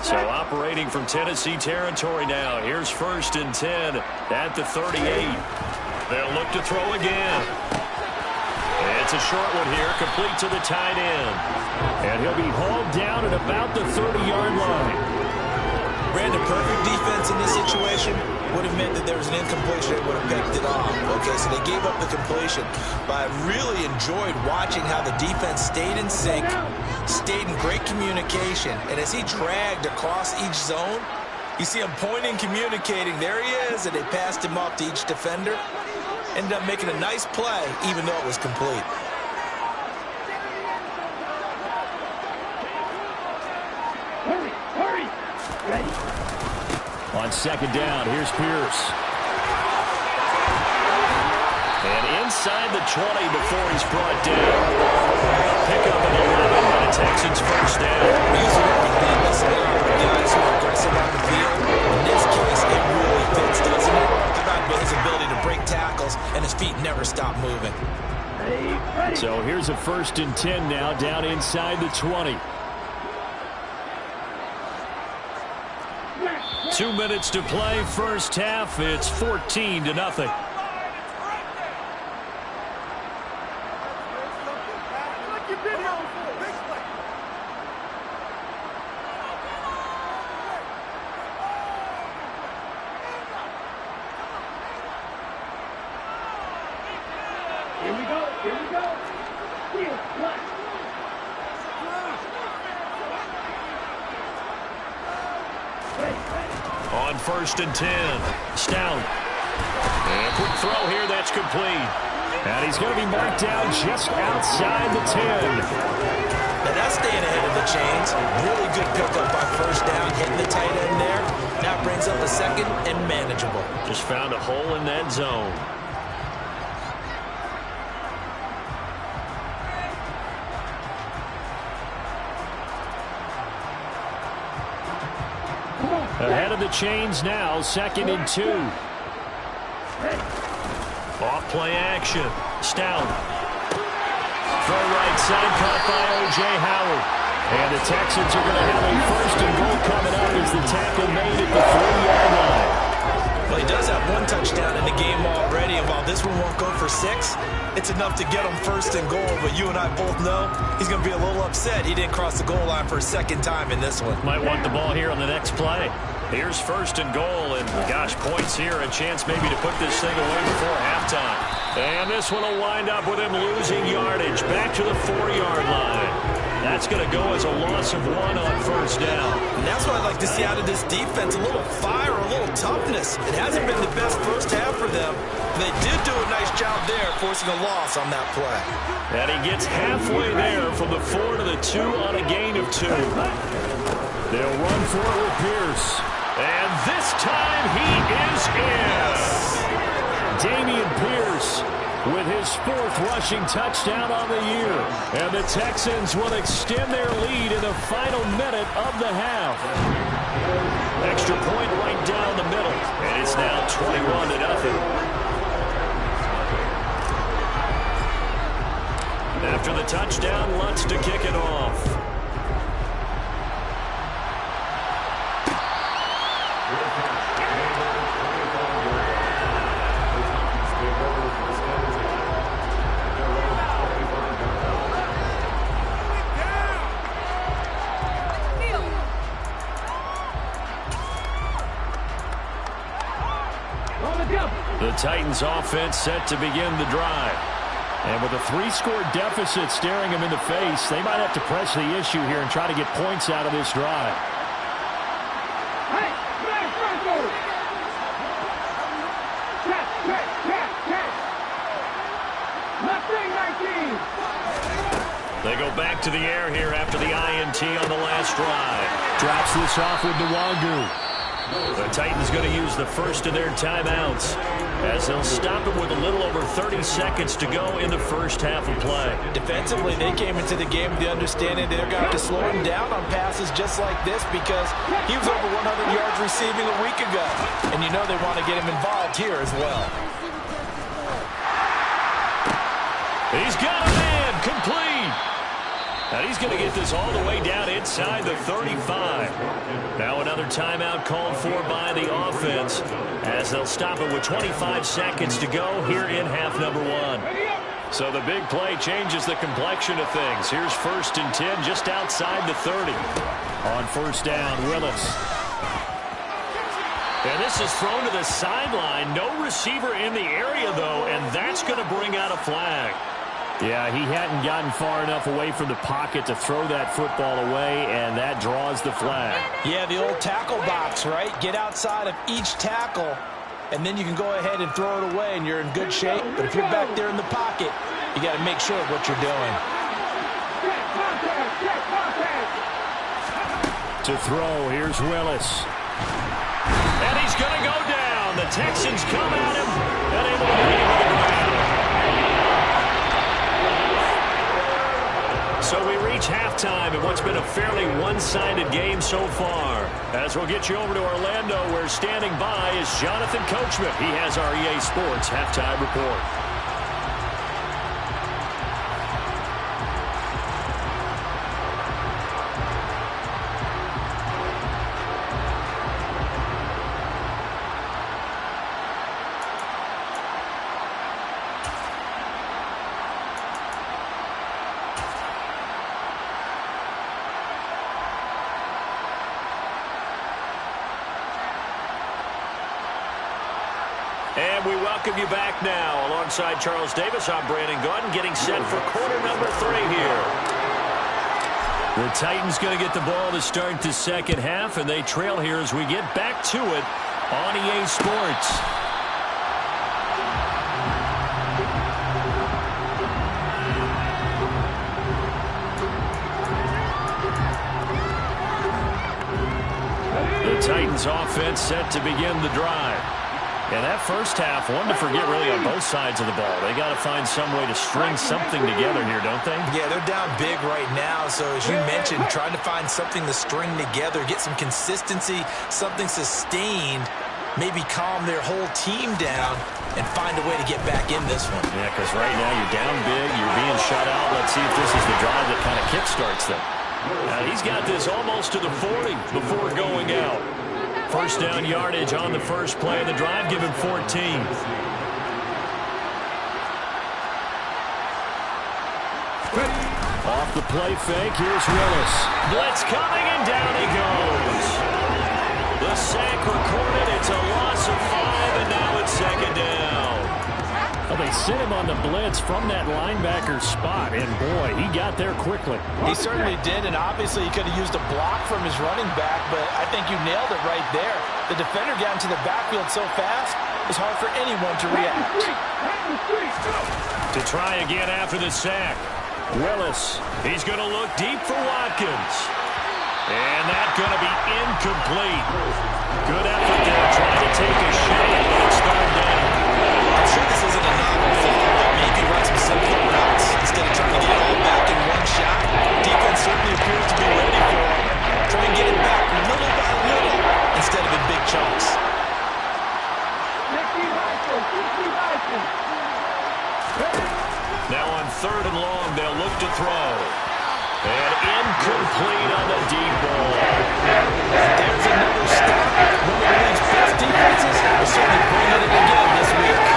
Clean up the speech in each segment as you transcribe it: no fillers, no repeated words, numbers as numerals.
So operating from Tennessee territory now. Here's 1st and 10 at the 38. They'll look to throw again. It's a short one here, complete to the tight end. And he'll be hauled down at about the 30-yard line. Brandon, perfect defense in this situation would have meant that there was an incompletion. They would have picked it off. Okay, so they gave up the completion. But I really enjoyed watching how the defense stayed in sync, stayed in great communication. And as he dragged across each zone, you see him pointing, communicating. There he is, and they passed him off to each defender. Ended up making a nice play, even though it was complete. On 2nd down, here's Pierce. And inside the 20 before he's brought down. Pick up of 11 by the Texans' 1st down. He's working this guys who are aggressive on the field. In this case, it really fits, doesn't it? How about his ability to break tackles and his feet never stop moving? So here's a 1st and 10 now, down inside the 20. 2 minutes to play, first half. It's 14-0. Here we go. On 1st and 10, Stout. And a quick throw here, that's complete. And he's going to be marked down just outside the 10. Now that's staying ahead of the chains. Really good pickup on 1st down, hitting the tight end there. Now brings up the 2nd and manageable. Just found a hole in that zone. Ahead of the chains now, 2nd and 2. Off play action. Stout. Throw right side, caught by O.J. Howard. And the Texans are going to have a 1st and goal coming up as the tackle made at the 3-yard line. Well, he does have 1 touchdown in the game already, and while this one won't go for 6, it's enough to get him 1st and goal. But you and I both know he's going to be a little upset he didn't cross the goal line for a 2nd time in this one. Might want the ball here on the next play. Here's 1st and goal, and gosh, points here, a chance maybe to put this thing away before halftime. And this one will wind up with him losing yardage back to the 4-yard line. That's going to go as a loss of 1 on 1st down. And that's what I'd like to see out of this defense, a little fire, a little toughness. It hasn't been the best first half for them. They did do a nice job there, forcing a loss on that play. And he gets halfway there from the 4 to the 2 on a gain of 2. They'll run for it with Pierce. And this time he is in. Dameon Pierce with his 4th rushing touchdown on the year. And the Texans will extend their lead in the final minute of the half. Extra point right down the middle. And it's now 21-0. After the touchdown, Lutz to kick it off. The Titans offense set to begin the drive. And with a 3-score deficit staring them in the face, they might have to press the issue here and try to get points out of this drive. They go back to the air here after the INT on the last drive. Drops this off with Nwangu. The Titans going to use the first of their timeouts as they'll stop him with a little over 30 seconds to go in the first half of play. Defensively, they came into the game with the understanding they're going to have to slow him down on passes just like this because he was over 100 yards receiving a week ago. And you know they want to get him involved here as well. He's got a man complete. And he's going to get this all the way down inside the 35. Now another timeout called for by the offense as they'll stop it with 25 seconds to go here in half number 1. So the big play changes the complexion of things. Here's 1st and 10 just outside the 30. On 1st down, Willis. And this is thrown to the sideline. No receiver in the area, though, and that's going to bring out a flag. Yeah, he hadn't gotten far enough away from the pocket to throw that football away, and that draws the flag. Yeah, the old tackle box, right? Get outside of each tackle, and then you can go ahead and throw it away, and you're in good shape. But if you're back there in the pocket, you got to make sure of what you're doing. To throw, here's Willis. And he's going to go down. The Texans come at him, and able to beat him to the ground. So we reach halftime in what's been a fairly one-sided game so far. As we'll get you over to Orlando, where standing by is Jonathan Coachman. He has our EA Sports halftime report. And we welcome you back now. Alongside Charles Davis, I'm Brandon Gordon, getting set for quarter number 3 here. The Titans going to get the ball to start the second half, and they trail here as we get back to it on EA Sports. The Titans offense set to begin the drive. Yeah, that first half, one to forget really on both sides of the ball. They got to find some way to string something together here, don't they? Yeah, they're down big right now. So as you mentioned, trying to find something to string together, get some consistency, something sustained, maybe calm their whole team down and find a way to get back in this one. Yeah, because right now you're down big, you're being shut out. Let's see if this is the drive that kind of kickstarts them. Now, he's got this almost to the 40 before going out. First down yardage on the first play of the drive, give him 14. Off the play fake, here's Willis. Blitz coming, and down he goes. The sack recorded, it's a loss of 5, and now it's second down. Well, they sent him on the blitz from that linebacker spot, and boy, he got there quickly. He certainly did, and obviously he could have used a block from his running back, but I think you nailed it right there. The defender got into the backfield so fast, it was hard for anyone to react. To try again after the sack. Willis, he's going to look deep for Watkins. And that's going to be incomplete. Good effort there, trying to take a shot, but it's third down. I'm sure this isn't a novel thought, but maybe run some simple routes instead of trying to get it all back in one shot. Defense certainly appears to be ready for it. Try and get it back little by little instead of in big chunks. Now on 3rd and long, they'll look to throw. And incomplete on the deep ball. There's another stop. One of the league's best defenses will certainly bring it in again this week.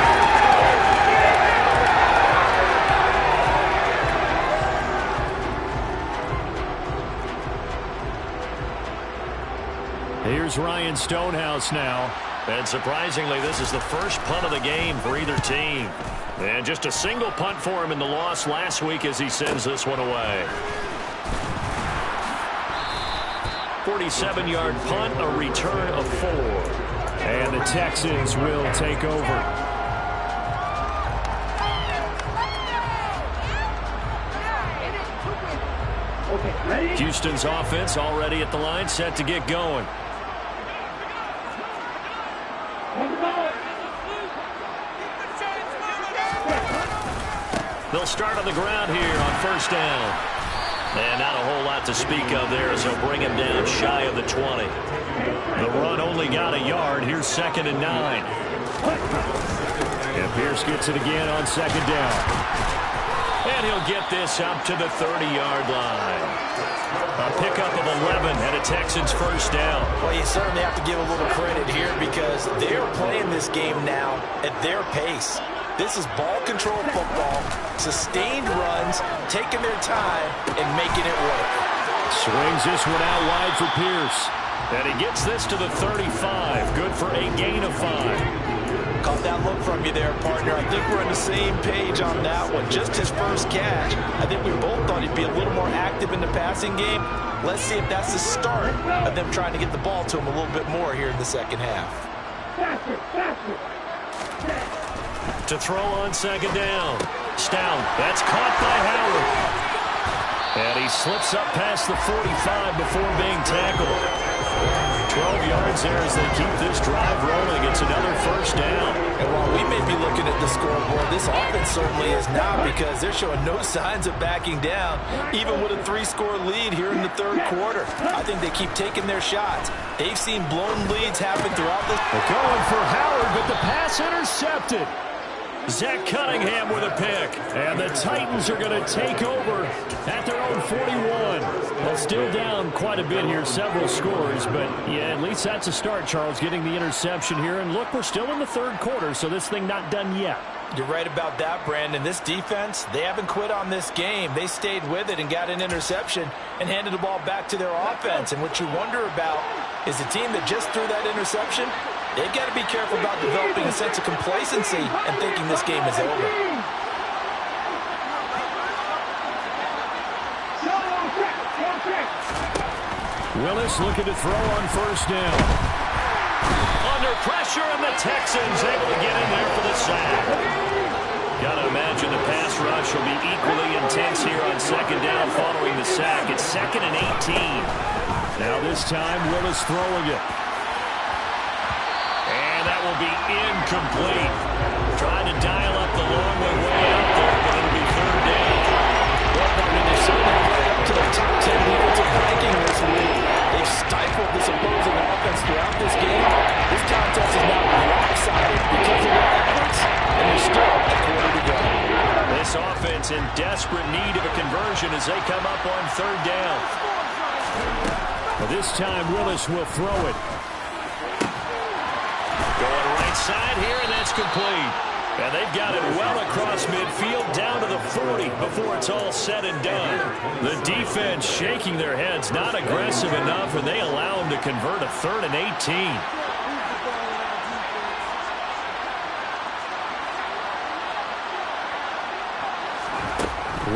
Here's Ryan Stonehouse now. And surprisingly, this is the first punt of the game for either team. And just a single punt for him in the loss last week as he sends this one away. 47-yard punt, a return of 4. And the Texans will take over. Houston's offense already at the line, set to get going. They'll start on the ground here on first down. And not a whole lot to speak of there as they'll bring him down shy of the 20. The run only got a yard. Here's 2nd and 9. And Pierce gets it again on 2nd down. And he'll get this up to the 30-yard line. A pickup of 11 and a Texans first down. Well, you certainly have to give a little credit here because they're playing this game now at their pace. This is ball control football, sustained runs, taking their time, and making it work. Swings this one out wide for Pierce. And he gets this to the 35. Good for a gain of 5. Caught that look from you there, partner. I think we're on the same page on that one. Just his first catch. I think we both thought he'd be a little more active in the passing game. Let's see if that's the start of them trying to get the ball to him a little bit more here in the second half. To throw on second down. Stout. That's caught by Howard. And he slips up past the 45 before being tackled. 12 yards there as they keep this drive rolling. It's another first down. And while we may be looking at the scoreboard, this offense certainly is not because they're showing no signs of backing down, even with a 3-score lead here in the third quarter. I think they keep taking their shots. They've seen blown leads happen throughout this. They're going for Howard, but the pass intercepted. Zach Cunningham with a pick. And the Titans are going to take over at their own 41. Well, still down quite a bit here, several scores. But, yeah, at least that's a start, Charles, getting the interception here. And, look, we're still in the third quarter, so this thing not done yet. You're right about that, Brandon. This defense, they haven't quit on this game. They stayed with it and got an interception and handed the ball back to their offense. And what you wonder about is the team that just threw that interception, they've got to be careful about developing a sense of complacency and thinking this game is over. Willis looking to throw on first down. Under pressure, and the Texans able to get in there for the sack. Got to imagine the pass rush will be equally intense here on second down following the sack. It's 2nd and 18. Now this time, Willis throwing it. And that will be incomplete. Trying to dial up the long way out there, but it'll be third down. Well, partner, they certainly played up to the top 10 defensive ranking this week. They've stifled this opposing offense throughout this game. This contest is now lopsided because of their efforts, and there's still a quarter to go. This offense in desperate need of a conversion as they come up on third down. But this time, Willis will throw it. Going right side here, and that's complete. And they've got it well across midfield down to the 40 before it's all said and done. The defense shaking their heads, not aggressive enough, and they allow them to convert a 3rd and 18.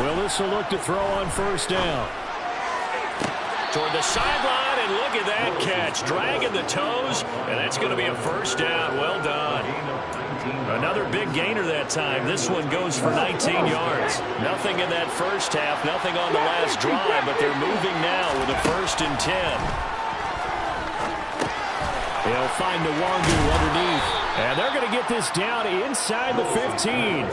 Willis will look to throw on first down. Toward the sideline, and look at that catch. Dragging the toes, and that's going to be a first down. Well done. Another big gainer that time. This one goes for 19 yards. Nothing in that first half, nothing on the last drive, but they're moving now with a 1st and 10. They'll find Nwangu underneath, and they're going to get this down inside the 15.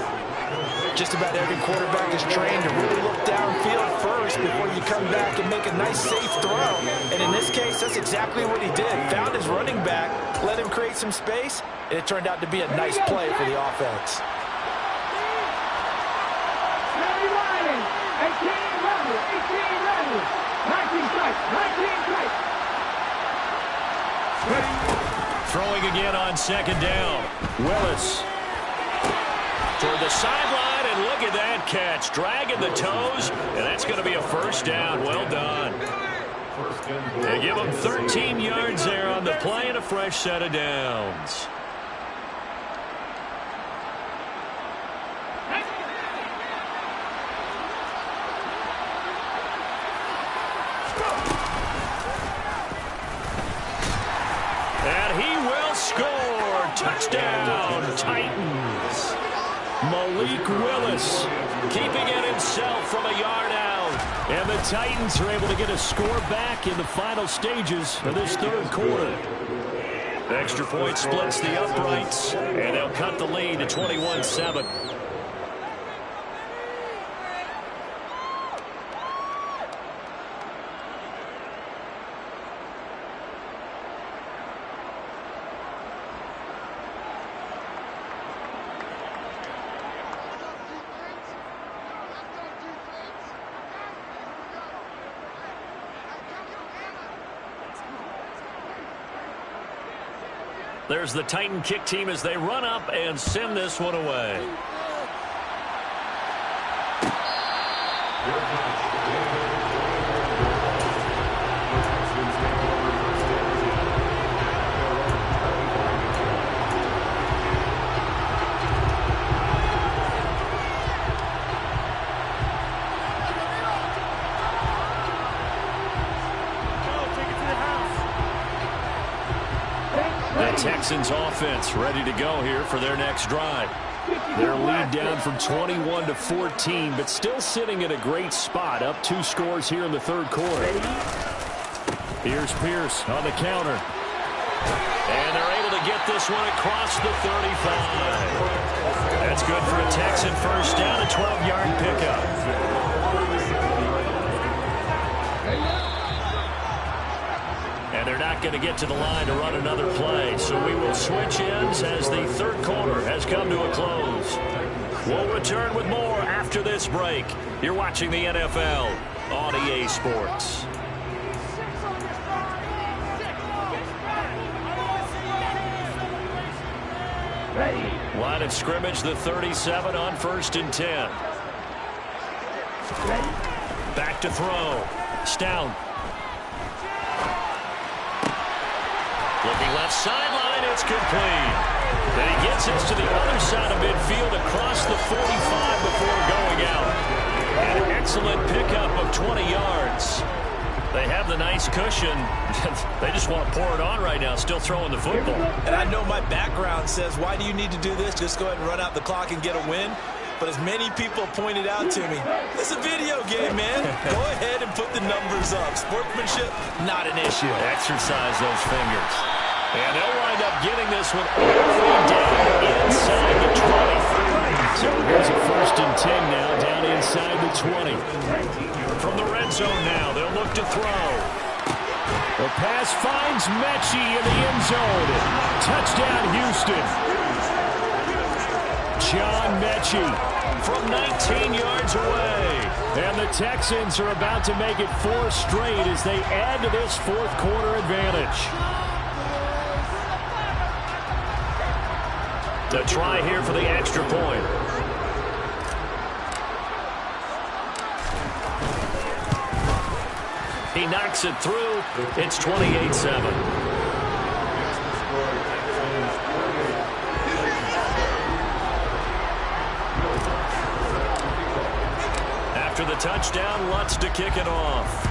Just about every quarterback is trained to really look downfield first before you come back and make a nice, safe throw. And in this case, that's exactly what he did. Found his running back, let him create some space, and it turned out to be a nice play for the offense. 18 runners, 19 strikes, 19 strikes. Throwing again on second down. Willis toward the sideline, and look at that catch. Dragging the toes, and that's going to be a first down. Well done. They give them 13 yards there on the play and a fresh set of downs. And he will score. Touchdown, Titans. Malik Willis keeping it himself from a yard out. And the Titans are able to get a score back in the final stages of this third quarter. The extra point splits the uprights, and they'll cut the lead to 21-7. There's the Titan kick team as they run up and send this one away. The Texans offense ready to go here for their next drive. Their lead down from 21 to 14, but still sitting in a great spot, up 2 scores here in the third quarter. Here's Pierce on the counter. And they're able to get this one across the 35. That's good for a Texan first down, a 12-yard pickup. And they're not going to get to the line to run another play. So we will switch ends as the third quarter has come to a close. We'll return with more after this break. You're watching the NFL on EA Sports. Line of scrimmage, the 37 on 1st and 10. Back to throw. Stout. Looking left sideline, it's complete. And he gets us to the other side of midfield across the 45 before going out. An excellent pickup of 20 yards. They have the nice cushion. They just want to pour it on right now, still throwing the football. And I know my background says, why do you need to do this? Just go ahead and run out the clock and get a win. But as many people pointed out to me, it's a video game, man. Go ahead and put the numbers up. Sportsmanship, not an issue. Exercise those fingers. And they'll wind up getting this one all the way down inside the 20. So here's a 1st and 10 now, down inside the 20. From the red zone now, they'll look to throw. The pass finds Mechie in the end zone. Touchdown, Houston. John Mechie from 19 yards away. And the Texans are about to make it 4 straight as they add to this fourth quarter advantage. The try here for the extra point. He knocks it through. It's 28-7. After the touchdown, Lutz to kick it off.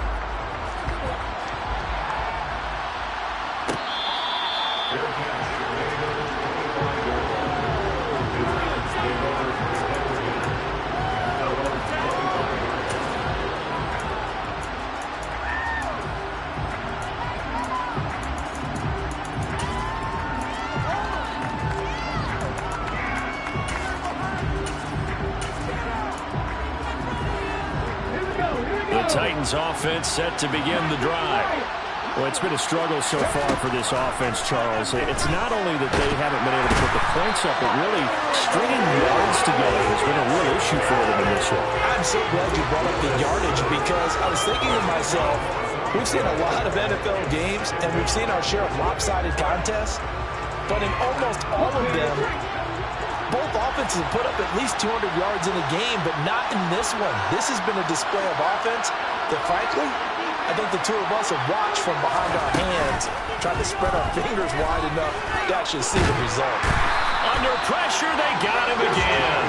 Titans offense set to begin the drive. Well, it's been a struggle so far for this offense, Charles. It's not only that they haven't been able to put the points up, but really stringing yards together has been a real issue for them in this one. I'm so glad you brought up the yardage because I was thinking to myself, we've seen a lot of NFL games and we've seen our share of lopsided contests, but in almost all of them, both offenses have put up at least 200 yards in a game, but not in this one. This has been a display of offense that, frankly, I think the two of us have watched from behind our hands, trying to spread our fingers wide enough to actually see the result. Under pressure, they got him again.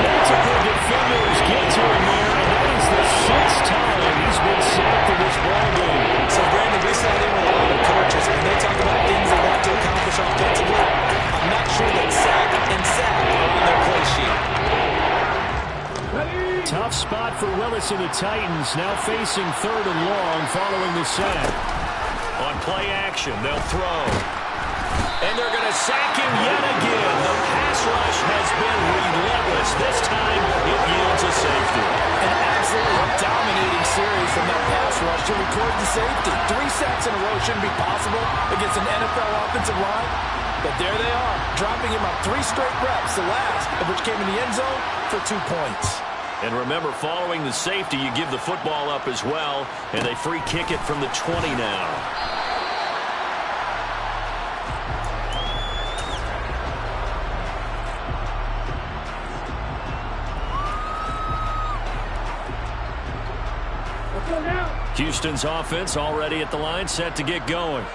Multiple defenders get to him there, and that is the 6th time he's been sacked in this ball game. So, Brandon, we sat in with a lot of coaches, and they talk about things they want to accomplish offensively. I'm not sure that sack and sack are on their play sheet. Tough spot for Willis and the Titans, now facing 3rd and long following the sack. On play action, they'll throw. And they're going to sack him yet again. The pass rush has been relentless. This time, it yields a safety. An absolutely dominating series from that pass rush to record the safety. 3 sacks in a row shouldn't be possible against an NFL offensive line. But there they are, dropping him on 3 straight reps, the last of which came in the end zone for 2 points. And remember, following the safety, you give the football up as well, and they free kick it from the 20 now. Houston's offense already at the line, set to get going.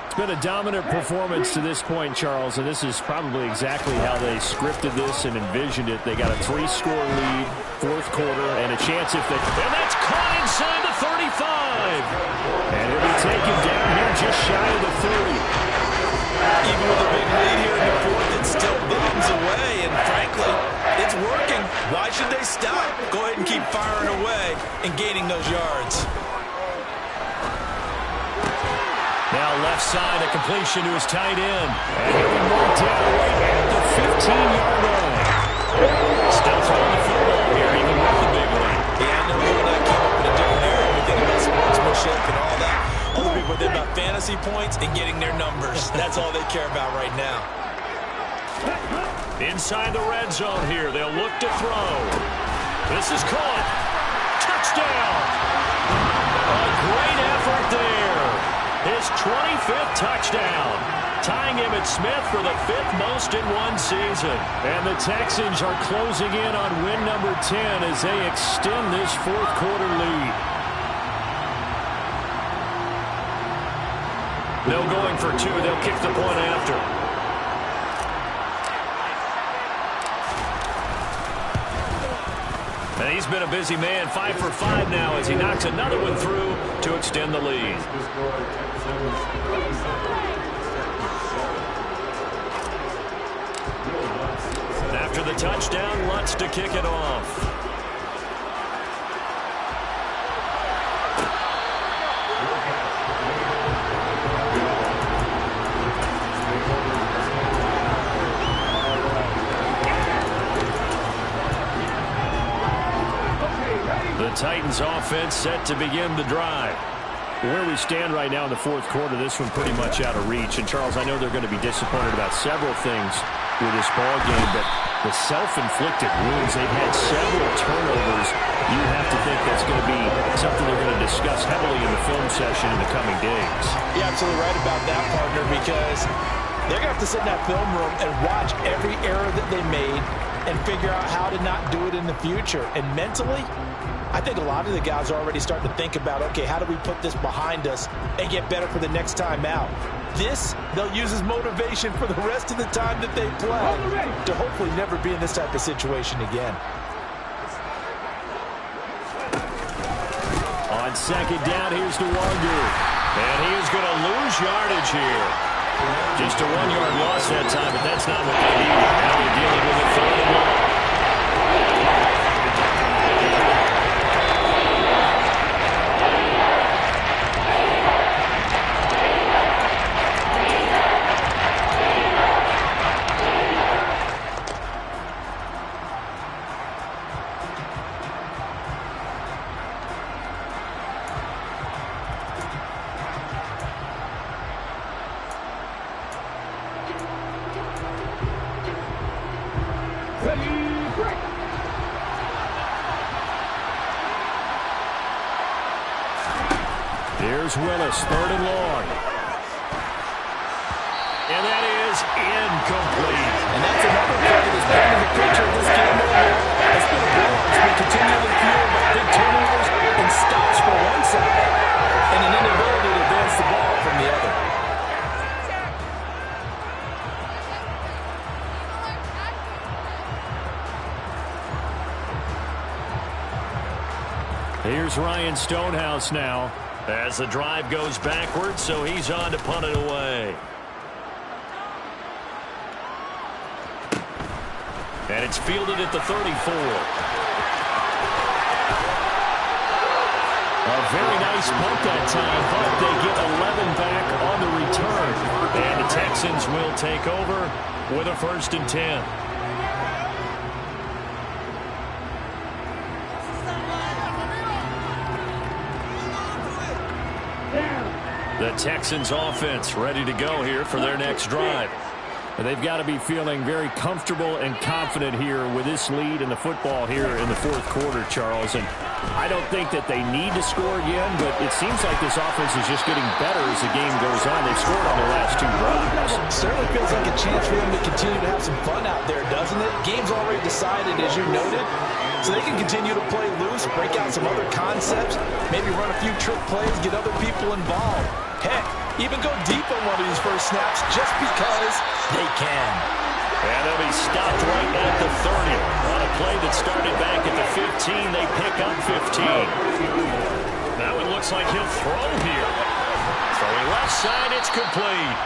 It's been a dominant performance to this point, Charles, and this is probably exactly how they scripted this and envisioned it. They got a 3-score lead, fourth quarter, and a chance if they... And that's caught inside the 35. And it'll be taken down here just shy of the 30. Even with a big lead here in the fourth, it still bombs away, and frankly, it's working. Why should they stop? Go ahead and keep firing away and gaining those yards. Now left side, a completion to his tight end. And he'll be marked down right at the 15-yard line. Still throwing the football here, even with the big lead. Yeah, I know you and I came up in a different era. We think about sportsmanship and all that. Other people think about fantasy points and getting their numbers. That's all they care about right now. Inside the red zone here, they'll look to throw. This is caught. Touchdown. A great effort there. His 25th touchdown, tying Emmitt Smith for the 5th most in one season. And the Texans are closing in on win number 10 as they extend this fourth quarter lead. No going for two. They'll kick the point after. And he's been a busy man, 5 for 5 now as he knocks another one through to extend the lead. After the touchdown, Lutz to kick it off. The Titans offense set to begin the drive. Where we stand right now in the fourth quarter, this one pretty much out of reach. And, Charles, I know they're going to be disappointed about several things with this ball game, but the self-inflicted wounds, they've had several turnovers. You have to think that's going to be something they're going to discuss heavily in the film session in the coming days. You're absolutely right about that, partner, because they're going to have to sit in that film room and watch every error that they made and figure out how to not do it in the future. And mentally, I think a lot of the guys are already starting to think about, okay, how do we put this behind us and get better for the next time out? This, they'll use as motivation for the rest of the time that they play to hopefully never be in this type of situation again. On second down, here's the Wander. And he is going to lose yardage here. Just a 1-yard loss that time, but that's not what they need. Now they're dealing with a 3rd and long. Here's Willis, 3rd and long. And that is incomplete. And that's another part that has been in the picture of this game overall. It's been a battle. It's been continually fueled by big turnovers and stops for one side and an inability to advance the ball from the other. Here's Ryan Stonehouse now. As the drive goes backwards, so he's on to punt it away. And it's fielded at the 34. A very nice punt that time, but they get 11 back on the return. And the Texans will take over with a 1st and 10. The Texans offense ready to go here for their next drive. They've got to be feeling very comfortable and confident here with this lead in the football here in the fourth quarter, Charles. And I don't think that they need to score again, but it seems like this offense is just getting better as the game goes on. They've scored on their last 2 drives. Certainly feels like a chance for them to continue to have some fun out there, doesn't it? Game's already decided, as you noted, so they can continue to play loose, break out some other concepts, maybe run a few trick plays, get other people involved. Heck, even go deep on one of these first snaps just because they can. And they'll be stopped right at the 30. On a play that started back at the 15, they pick up 15. Now it looks like he'll throw here. Throwing left side, it's complete.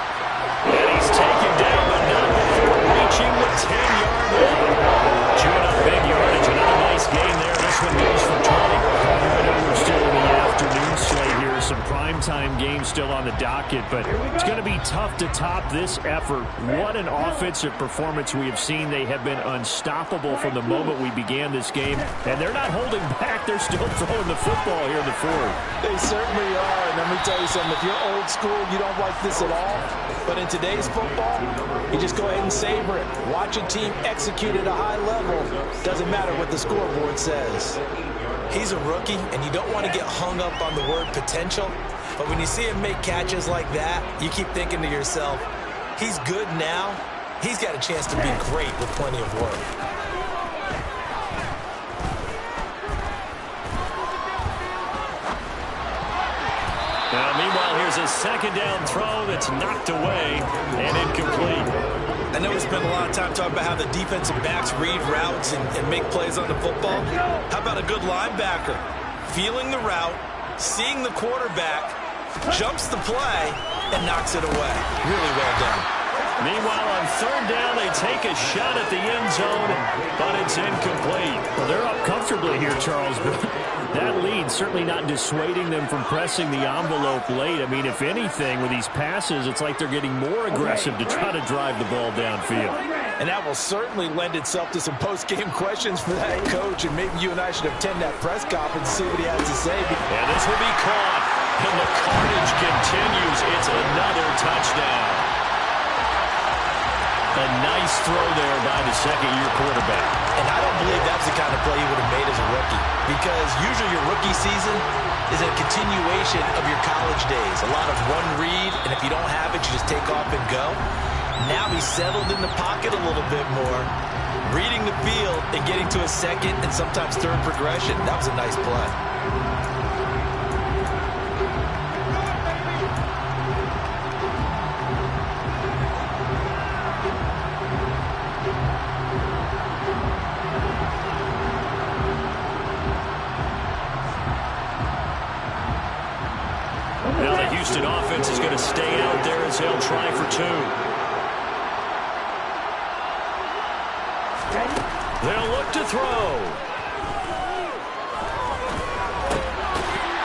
And he's taken down, but not before reaching the 10-yard line. Chewing up big yardage. Another nice gain there. This one goes for 20. I know we're still in the afternoon slate here. Some primetime games still on the docket, but it's going to be tough to top this effort. What an offensive performance we have seen. They have been unstoppable from the moment we began this game, and they're not holding back. They're still throwing the football here in the fourth. They certainly are, and let me tell you something. If you're old school, you don't like this at all, but in today's football, you just go ahead and savor it. Watch a team execute at a high level. Doesn't matter what the scoreboard says. He's a rookie, and you don't want to get hung up on the word potential. But when you see him make catches like that, you keep thinking to yourself, he's good now. He's got a chance to be great with plenty of work. Now, meanwhile, here's a second down throw that's knocked away and incomplete. I know we spent a lot of time talking about how the defensive backs read routes and make plays on the football. How about a good linebacker? Feeling the route, seeing the quarterback, jumps the play, and knocks it away. Really well done. Meanwhile, on third down, they take a shot at the end zone, but it's incomplete. Well, they're up comfortably here, Charles, but that lead certainly not dissuading them from pressing the envelope late. I mean, if anything, with these passes, it's like they're getting more aggressive to try to drive the ball downfield. And that will certainly lend itself to some post-game questions for that coach, and maybe you and I should attend that press conference and see what he has to say. And this will be caught, and the carnage continues. It's another touchdown. A nice throw there by the second-year quarterback. And I don't believe that's the kind of play he would have made as a rookie, because usually your rookie season is a continuation of your college days. A lot of one read, and if you don't have it, you just take off and go. Now he's settled in the pocket a little bit more, reading the field and getting to a second and sometimes third progression. That was a nice play. Now the Houston offense is going to stay out there as they'll try for 2. They'll look to throw.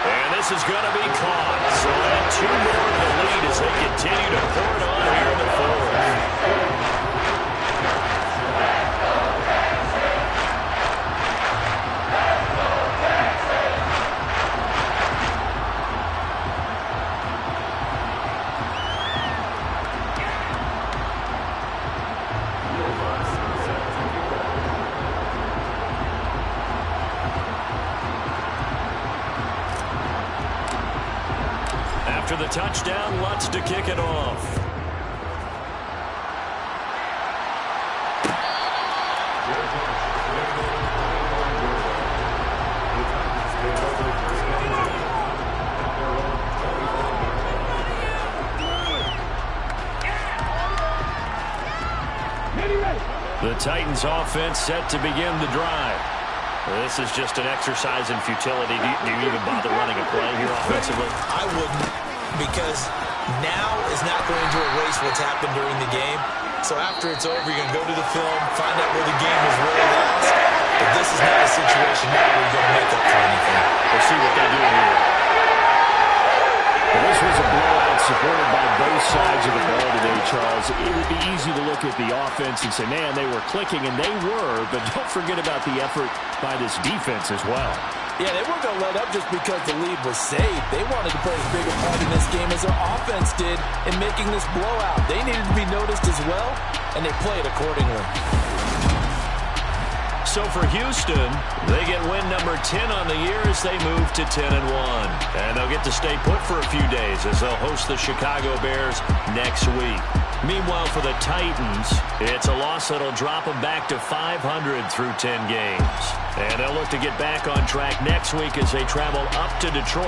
And this is going to be caught. So add 2 more to the lead as they continue to pour it on here in the fourth. After the touchdown, Lutz to kick it off. The Titans offense set to begin the drive. This is just an exercise in futility. Do you even bother running a play here offensively? I wouldn't, because now is not going to erase what's happened during the game. So after it's over, you're going to go to the film, find out where the game was really lost. But this is not a situation now where you're going to make up for anything. We'll see what they do here. Well, this was a blowout supported by both sides of the ball today, Charles. It would be easy to look at the offense and say, man, they were clicking, and they were, but don't forget about the effort by this defense as well. Yeah, they weren't going to let up just because the lead was saved. They wanted to play as big a part in this game as their offense did in making this blowout. They needed to be noticed as well, and they play it accordingly. So for Houston, they get win number 10 on the year as they move to 10-1. And they'll get to stay put for a few days as they'll host the Chicago Bears next week. Meanwhile, for the Titans, it's a loss that'll drop them back to 500 through 10 games. And they'll look to get back on track next week as they travel up to Detroit.